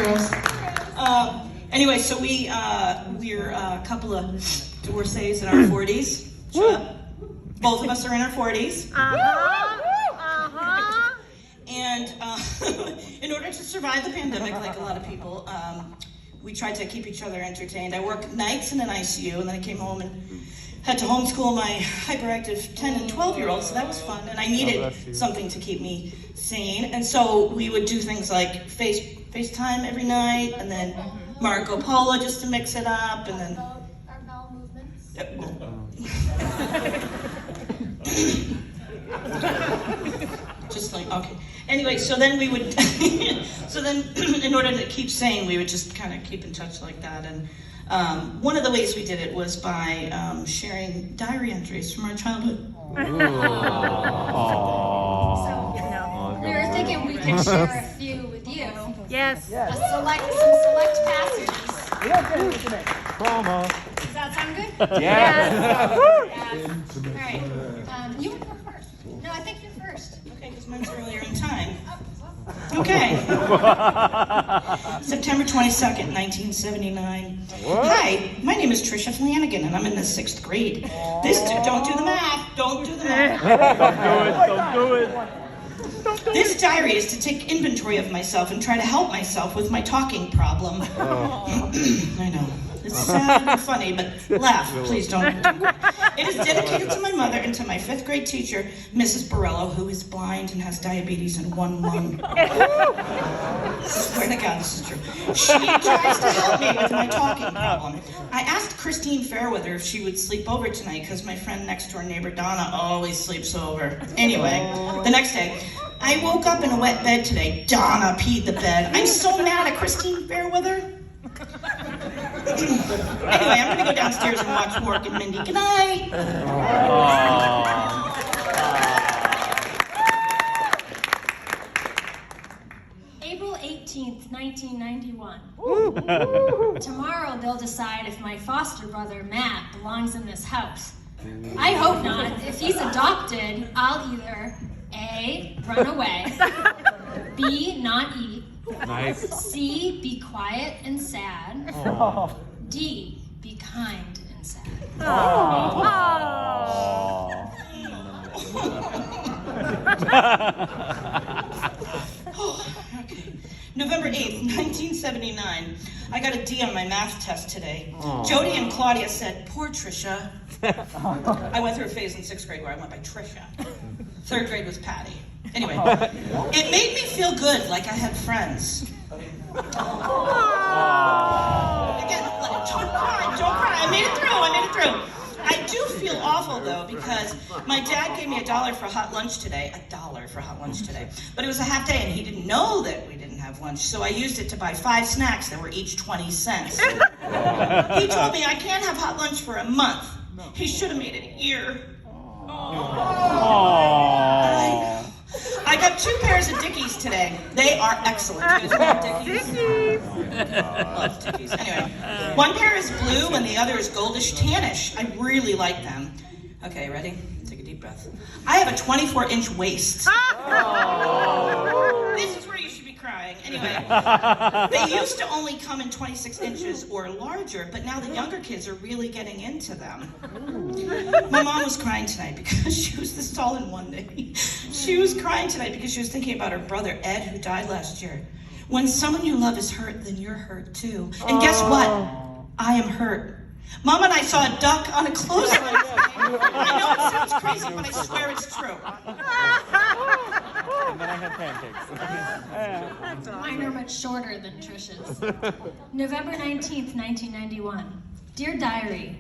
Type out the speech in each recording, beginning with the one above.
girls. Anyway, so we're a couple of divorcees in our 40s. Shut up. Both of us are in our 40s. And in order to survive the pandemic, like a lot of people, we tried to keep each other entertained. I worked nights in an ICU, and then I came home and had to homeschool my hyperactive 10 and 12-year-olds, so that was fun. And I needed something to keep me sane. And so we would do things like FaceTime every night, and then Marco Polo just to mix it up, and then... Our bowel movements. Just like, okay. Anyway, so then we would, so then in order to keep sane, we would just kind of keep in touch like that. And one of the ways we did it was by sharing diary entries from our childhood. So we were thinking we could share a few with you. Yes. Some select passages. Trauma. Does that sound good? Yes. All right. You want to go first? No, I think you're first. Okay, because mine's earlier in time. Okay. September 22nd, 1979. Hi, my name is Tricia Flanagan, and I'm in the 6th grade. Don't do the math. Don't do the math. Don't do it. This diary is to take inventory of myself and try to help myself with my talking problem. I know. It's sad and funny, but laugh. Please don't. It is dedicated to my mother and to my 5th grade teacher, Mrs. Borello, who is blind and has diabetes in one lung. I swear to God, this is true. She tries to help me with my talking problem. I asked Christine Fairweather if she would sleep over tonight because my friend next door neighbor Donna always sleeps over. Anyway, the next day, I woke up in a wet bed today. Donna peed the bed. I'm so mad at Christine Fairweather. Anyway, I'm gonna go downstairs and watch Mork and Mindy. Good night. April 18th, 1991. Tomorrow they'll decide if my foster brother Matt belongs in this house. I hope not. If he's adopted, I'll either A, run away, B, not eat, Nice. C, be quiet and sad, D, be kind and sad. Okay. November 8th, 1979. I got a D on my math test today. Jody and Claudia said, poor Tricia. I went through a phase in 6th grade where I went by Tricia. 3rd grade was Patty. Anyway, it made me feel good, like I had friends. Again, don't cry. I made it through. I do feel awful though, because my dad gave me $1 for hot lunch today. $1 for hot lunch today. But it was a half day and he didn't know that we didn't have lunch, so I used it to buy 5 snacks that were each 20 cents. He told me I can't have hot lunch for a month. He should have made it a year. I got 2 pairs of Dickies today. They are excellent. You guys love Dickies? Love Dickies. Anyway, one pair is blue and the other is goldish tannish. I really like them. Okay, ready? Take a deep breath. I have a 24-inch waist. This is where you should be crying. Anyway, they used to only come in 26 inches or larger, but now the younger kids are really getting into them. My mom was crying tonight because she was this tall in one day. She was crying tonight because she was thinking about her brother, Ed, who died last year. When someone you love is hurt, then you're hurt too. And guess what? I am hurt. Mom and I saw a duck on a clothesline. I know it sounds crazy, but I swear it's true. And then I had pancakes. Mine are much shorter than Trish's. November 19th, 1991. Dear Diary,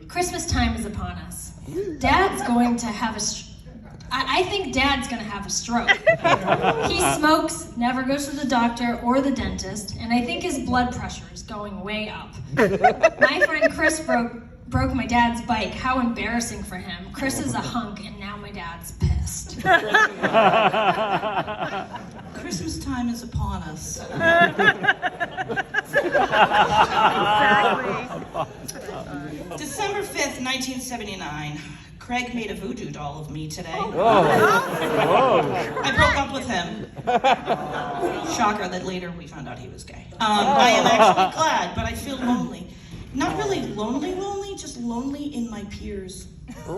Christmas time is upon us. Dad's going to have I think Dad's going to have a stroke. He smokes, never goes to the doctor or the dentist, and I think his blood pressure is going way up. My friend Chris broke my dad's bike. How embarrassing for him. Chris is a hunk, and now my dad's pissed. Christmas time is upon us. December 5th, 1979. Craig made a voodoo doll of me today. Whoa. I broke up with him. Shocker that later we found out he was gay. I am actually glad, but I feel lonely. Not really lonely, just lonely in my peers. I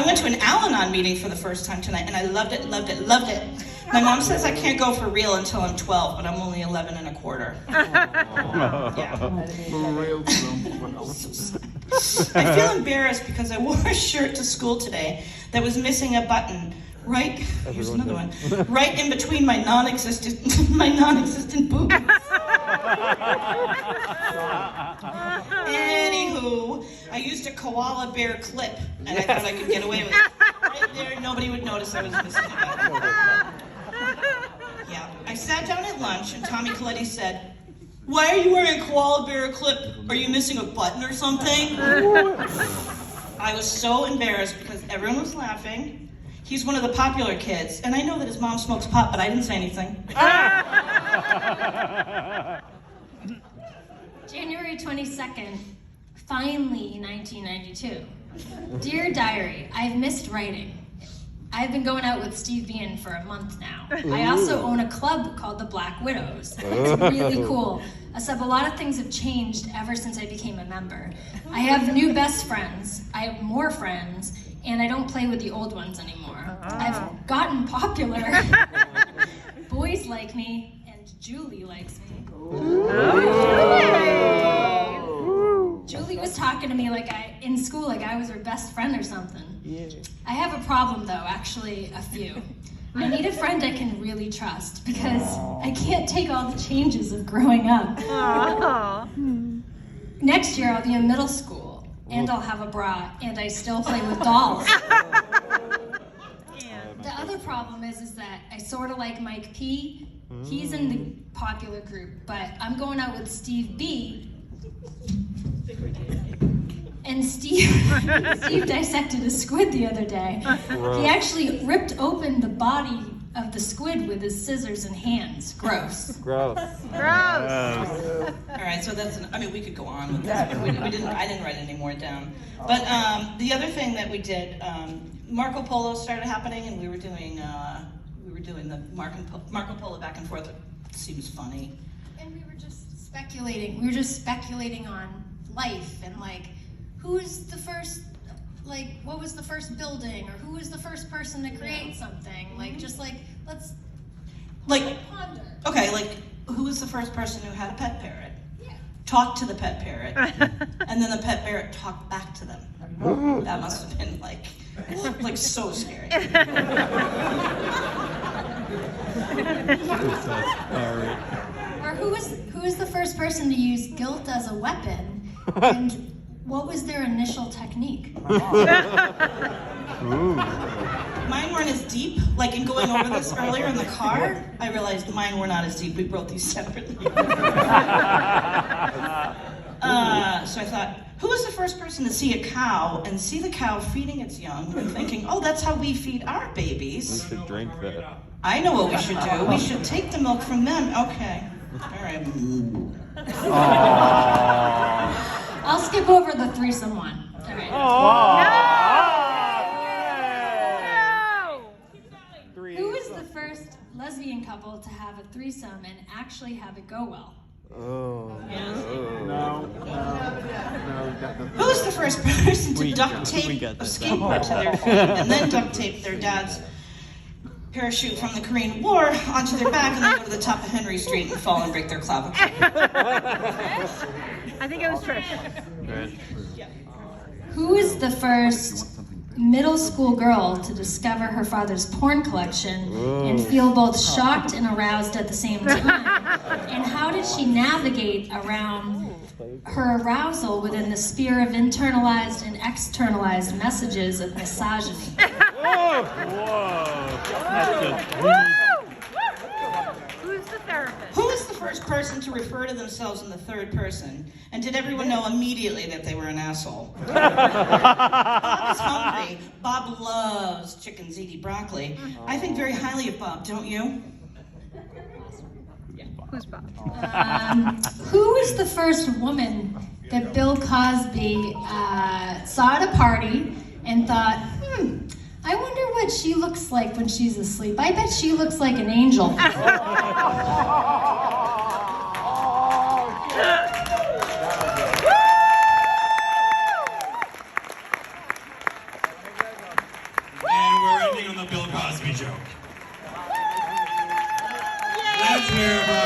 went to an Al-Anon meeting for the first time tonight, and I loved it. My mom says I can't go for real until I'm 12, but I'm only 11 and a quarter. Yeah. I feel embarrassed because I wore a shirt to school today that was missing a button. Right, here's another one. Right in between my non-existent boobs. Anywho, I used a koala bear clip, and I thought I could get away with it. Right there, nobody would notice I was missing a button. Yeah, I sat down at lunch, and Tommy Coletti said, "Why are you wearing a koala bear clip? Are you missing a button or something?" I was so embarrassed because everyone was laughing. He's one of the popular kids, and I know that his mom smokes pot, but I didn't say anything. January 22nd, finally 1992. Dear Diary, I've missed writing. I've been going out with Steve Bean for a month now. I also own a club called the Black Widows. It's really cool. Except a lot of things have changed ever since I became a member. I have new best friends, I have more friends, and I don't play with the old ones anymore. I've gotten popular. Boys like me, and Julie likes me. Julie was talking to me in school like I was her best friend or something. I have a problem though, actually a few. I need a friend I can really trust because I can't take all the changes of growing up. Next year I'll be in middle school and I'll have a bra and I still play with dolls. The other problem is that I sort of like Mike P. He's in the popular group, but I'm going out with Steve B. And Steve dissected a squid the other day. He actually ripped open the body of the squid with his scissors and hands. Gross. Gross. All right, so we could go on with this, but I didn't write any more down. But the other thing that we did, Marco Polo started happening, and we were doing the Marco Polo back and forth. It seems funny. And we were just speculating. We were just speculating on life and who's the first, what was the first building, or who was the first person to create something? Let's ponder. Okay, who was the first person who had a pet parrot? Yeah. Talked to the pet parrot, and then the pet parrot talked back to them. That must have been so scary. Or who was the first person to use guilt as a weapon, and what was their initial technique? Mine weren't as deep. In going over this earlier in the car, I realized mine were not as deep. We wrote these separately. So I thought, who was the first person to see a cow and see the cow feeding its young and thinking, oh, that's how we feed our babies? We should drink that. I know what we should do. We should take the milk from them. Okay. All right. I'll skip over the threesome one. All right. Who was the first lesbian couple to have a threesome and actually have it go well? Who was the first person to duct tape a skateboard to their feet and then duct tape their dad's parachute from the Korean War onto their back and then go to the top of Henry Street and fall and break their clavicle? I think it was Trish. Who was the first middle school girl to discover her father's porn collection and feel both shocked and aroused at the same time? And how did she navigate around her arousal within the sphere of internalized and externalized messages of misogyny? Who's the therapist? Who was the first person to refer to themselves in the third person? And did everyone know immediately that they were an asshole? Bob is hungry. Bob loves chicken ziti broccoli. I think very highly of Bob, don't you? Who's Bob? Who was the first woman that Bill Cosby saw at a party and thought, I wonder what bet she looks like when she's asleep. I bet she looks like an angel. And we're ending on the Bill Cosby joke. Let's hear it for